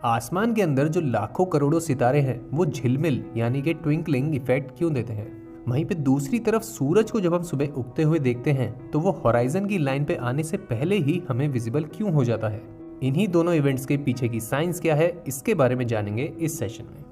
आसमान के अंदर जो लाखों करोड़ों सितारे हैं वो झिलमिल यानी कि ट्विंकलिंग इफेक्ट क्यों देते हैं। वहीं पे दूसरी तरफ सूरज को जब हम सुबह उगते हुए देखते हैं तो वो होराइजन की लाइन पे आने से पहले ही हमें विजिबल क्यों हो जाता है। इन्हीं दोनों इवेंट्स के पीछे की साइंस क्या है, इसके बारे में जानेंगे इस सेशन में।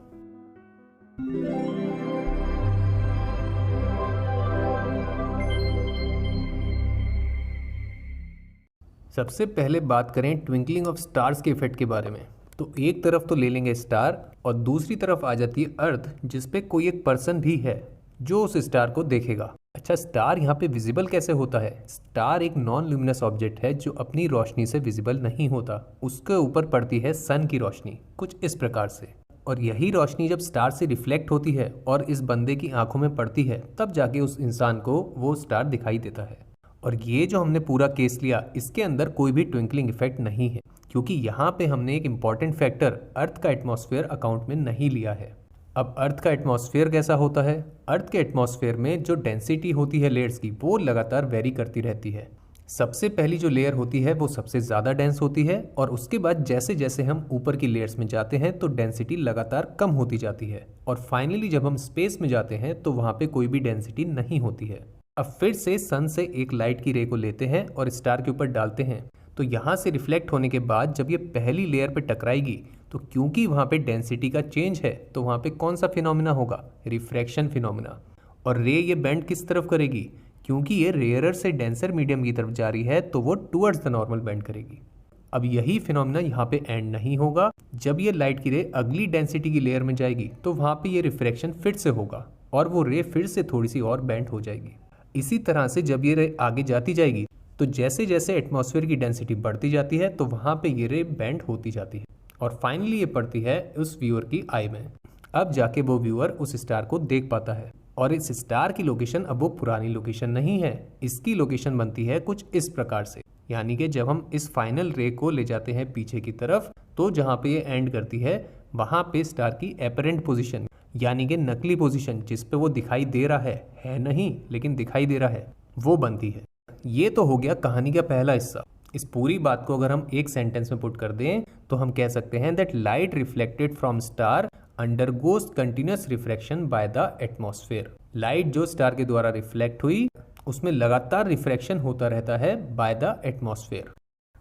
सबसे पहले बात करें ट्विंकलिंग ऑफ स्टार्स के इफेक्ट के बारे में, तो एक तरफ तो ले लेंगे स्टार और दूसरी तरफ आ जाती है अर्थ, जिसपे कोई एक पर्सन भी है जो उस स्टार को देखेगा। अच्छा, स्टार यहाँ पे विजिबल कैसे होता है? स्टार एक नॉन ल्यूमिनस ऑब्जेक्ट है जो अपनी रोशनी से विजिबल नहीं होता। उसके ऊपर पड़ती है सन की रोशनी कुछ इस प्रकार से, और यही रोशनी जब स्टार से रिफ्लेक्ट होती है और इस बंदे की आंखों में पड़ती है, तब जाके उस इंसान को वो स्टार दिखाई देता है। और ये जो हमने पूरा केस लिया, इसके अंदर कोई भी ट्विंकलिंग इफेक्ट नहीं है, क्योंकि यहाँ पे हमने एक इंपॉर्टेंट फैक्टर अर्थ का एटमॉस्फेयर अकाउंट में नहीं लिया है। अब अर्थ का एटमॉस्फेयर कैसा होता है? अर्थ के एटमॉस्फेयर में जो डेंसिटी होती है लेयर्स की, वो लगातार वेरी करती रहती है। सबसे पहली जो लेयर होती है वो सबसे ज़्यादा डेंस होती है, और उसके बाद जैसे जैसे हम ऊपर की लेयर्स में जाते हैं तो डेंसिटी लगातार कम होती जाती है, और फाइनली जब हम स्पेस में जाते हैं तो वहाँ पे कोई भी डेंसिटी नहीं होती है। अब फिर से सन से एक लाइट की रे को लेते हैं और स्टार के ऊपर डालते हैं, तो यहाँ से रिफ्लेक्ट होने के बाद जब ये पहली लेयर पे टकराएगी, तो क्योंकि वहाँ पे डेंसिटी का चेंज है तो वहाँ पे कौन सा फिनोमिना होगा? Refraction phenomena. और रे ये बेंड किस तरफ करेगी? क्योंकि ये रेयरर से डेंसर मीडियम की तरफ जा रही है तो वो टुवर्ड्स द नॉर्मल बेंड करेगी। अब यही फिनोमिना यहाँ पे एंड नहीं होगा। जब ये लाइट की रे अगली डेंसिटी की लेयर में जाएगी तो वहाँ पे ये रिफ्रैक्शन फिर से होगा और वो रे फिर से थोड़ी सी और बेंड हो जाएगी। इसी तरह से जब ये रे आगे जाती जाएगी तो जैसे जैसे एटमॉस्फेयर की डेंसिटी बढ़ती जाती है तो वहाँ पे ये रे बेंड होती जाती है, और फाइनली ये पड़ती है उस व्यूअर की आई में। अब जाके वो व्यूअर उस स्टार को देख पाता है, और इस स्टार की लोकेशन अब वो पुरानी लोकेशन नहीं है। इसकी लोकेशन बनती है कुछ इस प्रकार से, यानी कि जब हम इस फाइनल रे को ले जाते हैं पीछे की तरफ, तो जहाँ पे ये एंड करती है वहाँ पे स्टार की एपरेंट पोजिशन, यानी कि नकली पोजीशन, जिस पे वो दिखाई दे रहा है नहीं लेकिन दिखाई दे रहा है, वो बनती है। ये तो हो गया कहानी का पहला हिस्सा। इस पूरी बात को अगर हम एक सेंटेंस में पुट कर दें तो हम कह सकते हैं that light reflected from star undergoes continuous refraction by the atmosphere. Light जो स्टार के द्वारा रिफ्लेक्ट हुई उसमें लगातार रिफ्रैक्शन होता रहता है बाय द एटमॉस्फेयर।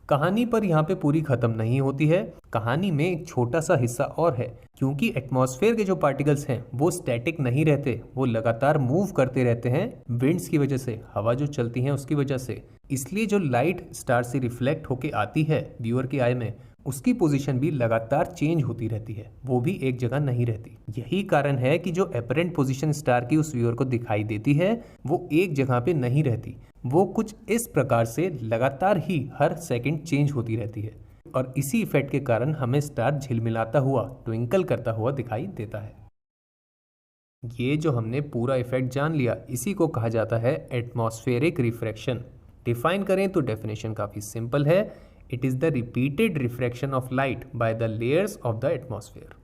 कहानी पर यहाँ पे पूरी खत्म नहीं होती है। कहानी में एक छोटा सा हिस्सा और है, क्योंकि एटमॉस्फेयर के जो पार्टिकल्स हैं वो स्टैटिक नहीं रहते, वो लगातार मूव करते रहते हैं विंड्स की वजह से, हवा जो चलती है उसकी वजह से। इसलिए जो लाइट स्टार से रिफ्लेक्ट होके आती है व्यूअर की आई में, उसकी पोजीशन भी लगातार चेंज होती रहती है, वो भी एक जगह नहीं रहती। यही कारण है कि जो एपरेंट पोजीशन स्टार की उस व्यूअर को दिखाई देती है वो एक जगह पे नहीं रहती, वो कुछ इस प्रकार से लगातार ही हर सेकंड चेंज होती रहती है, और इसी इफेक्ट के कारण हमें स्टार झिलमिलाता हुआ, ट्विंकल करता हुआ दिखाई देता है। ये जो हमने पूरा इफेक्ट जान लिया, इसी को कहा जाता है एटमॉस्फेरिक रिफ्रैक्शन। डिफाइन करें तो डेफिनेशन काफ़ी सिंपल है। It is the repeated refraction of light by the layers of the atmosphere.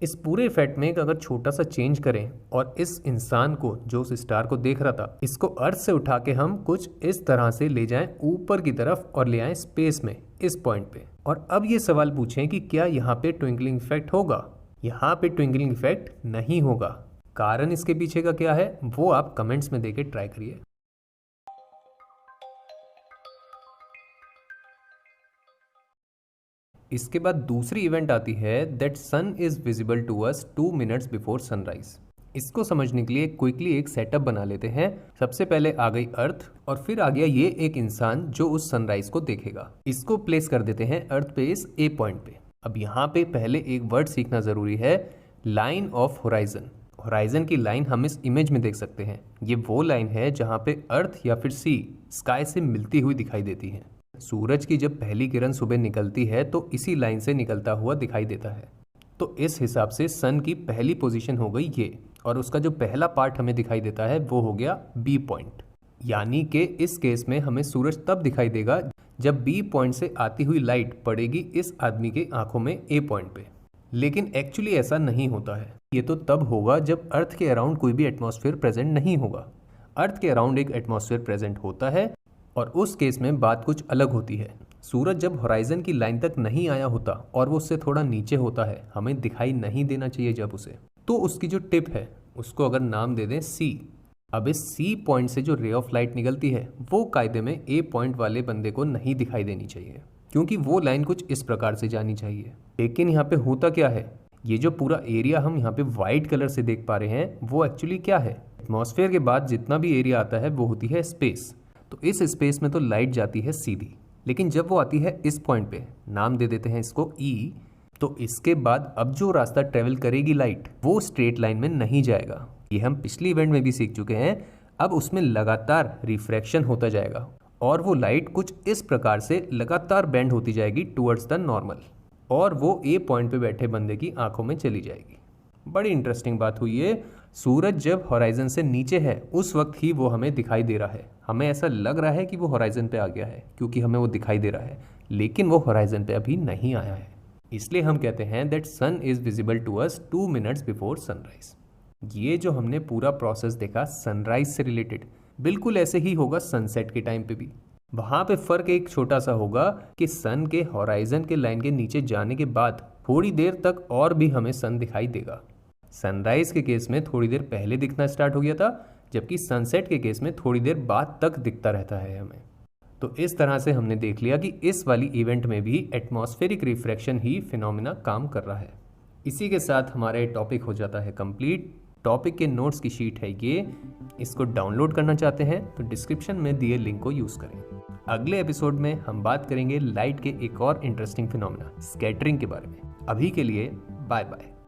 इस पूरे इफेक्ट में अगर छोटा सा चेंज करें और इस इंसान को, जो उस स्टार को देख रहा था, इसको अर्थ से उठा के हम कुछ इस तरह से ले जाएं ऊपर की तरफ और ले आएं स्पेस में इस पॉइंट पे, और अब ये सवाल पूछें कि क्या यहाँ पे ट्विंकलिंग इफेक्ट होगा? यहाँ पे ट्विंकलिंग इफेक्ट नहीं होगा। कारण इसके पीछे का क्या है वो आप कमेंट्स में देके ट्राई करिए। इसके बाद दूसरी इवेंट आती है that sun is visible to us 2 minutes before sunrise. इसको समझने के लिए क्विकली एक सेटअप बना लेते हैं। सबसे पहले आ गई अर्थ, और फिर आ गया ये एक इंसान जो उस सनराइज को देखेगा। इसको प्लेस कर देते हैं अर्थ पे इस ए पॉइंट पे। अब यहाँ पे पहले एक वर्ड सीखना जरूरी है, लाइन ऑफ होराइजन। होराइजन की लाइन हम इस इमेज में देख सकते हैं। ये वो लाइन है जहाँ पे अर्थ या फिर सी स्काई से मिलती हुई दिखाई देती है। सूरज की जब पहली किरण सुबह निकलती है तो इसी लाइन से निकलता हुआ दिखाई देता है। तो इस हिसाब से सन की पहली पोजीशन हो गई ये, और उसका जो पहला पार्ट हमें दिखाई देता है वो हो गया बी पॉइंट। यानी कि इस केस में हमें सूरज तब दिखाई देगा जब बी पॉइंट से आती हुई लाइट पड़ेगी इस आदमी के आंखों में ए पॉइंट पे। लेकिन एक्चुअली ऐसा नहीं होता है। ये तो तब होगा जब अर्थ के अराउंड कोई भी एटमॉस्फेयर प्रेजेंट नहीं होगा। अर्थ के अराउंड एक एटमॉस्फेयर प्रेजेंट होता है, और उस केस में बात कुछ अलग होती है। सूरज जब होराइजन की लाइन तक नहीं आया होता और वो उससे थोड़ा नीचे होता है, हमें दिखाई नहीं देना चाहिए जब उसे, तो उसकी जो टिप है उसको अगर नाम दे दें सी। अब इस सी पॉइंट से जो रे ऑफ लाइट निकलती है वो कायदे में ए पॉइंट वाले बंदे को नहीं दिखाई देनी चाहिए, क्योंकि वो लाइन कुछ इस प्रकार से जानी चाहिए। लेकिन यहाँ पे होता क्या है, ये जो पूरा एरिया हम यहाँ पे वाइट कलर से देख पा रहे हैं वो एक्चुअली क्या है, एटमॉस्फेयर के बाद जितना भी एरिया आता है वो होती है स्पेस। तो इस स्पेस में तो लाइट जाती है सीधी, लेकिन जब वो आती है इस पॉइंट पे, नाम दे देते हैं इसको ई, तो इसके बाद अब जो रास्ता ट्रेवल करेगी लाइट वो स्ट्रेट लाइन में नहीं जाएगा। ये हम पिछली इवेंट में भी सीख चुके हैं। अब उसमें लगातार रिफ्रैक्शन होता जाएगा और वो लाइट कुछ इस प्रकार से लगातार बेंड होती जाएगी टुवर्ड्स द नॉर्मल, और वो ए पॉइंट पे बैठे बंदे की आंखों में चली जाएगी। बड़ी इंटरेस्टिंग बात हुई है, सूरज जब होराइजन से नीचे है उस वक्त ही वो हमें दिखाई दे रहा है। हमें ऐसा लग रहा है कि वो होराइजन पे आ गया है क्योंकि हमें वो दिखाई दे रहा है, लेकिन वो होराइजन पे अभी नहीं आया है। इसलिए हम कहते हैं that sun is visible to us 2 minutes before sunrise. ये जो हमने पूरा प्रोसेस देखा सनराइज से रिलेटेड, बिल्कुल ऐसे ही होगा सनसेट के टाइम पे भी। वहां पे फर्क एक छोटा सा होगा कि सन के होराइजन के लाइन के नीचे जाने के बाद थोड़ी देर तक और भी हमें सन दिखाई देगा। सनराइज के केस में थोड़ी देर पहले दिखना स्टार्ट हो गया था, जबकि सनसेट के केस में थोड़ी देर बाद तक दिखता रहता है हमें। तो इस तरह से हमने देख लिया कि इस वाली इवेंट में भी एटमॉस्फेरिक रिफ्रैक्शन ही फिनोमिना काम कर रहा है। इसी के साथ हमारा ये टॉपिक हो जाता है कंप्लीट। टॉपिक के नोट्स की शीट है ये, इसको डाउनलोड करना चाहते हैं तो डिस्क्रिप्शन में दिए लिंक को यूज़ करें। अगले एपिसोड में हम बात करेंगे लाइट के एक और इंटरेस्टिंग फिनोमिना स्कैटरिंग के बारे में। अभी के लिए बाय बाय।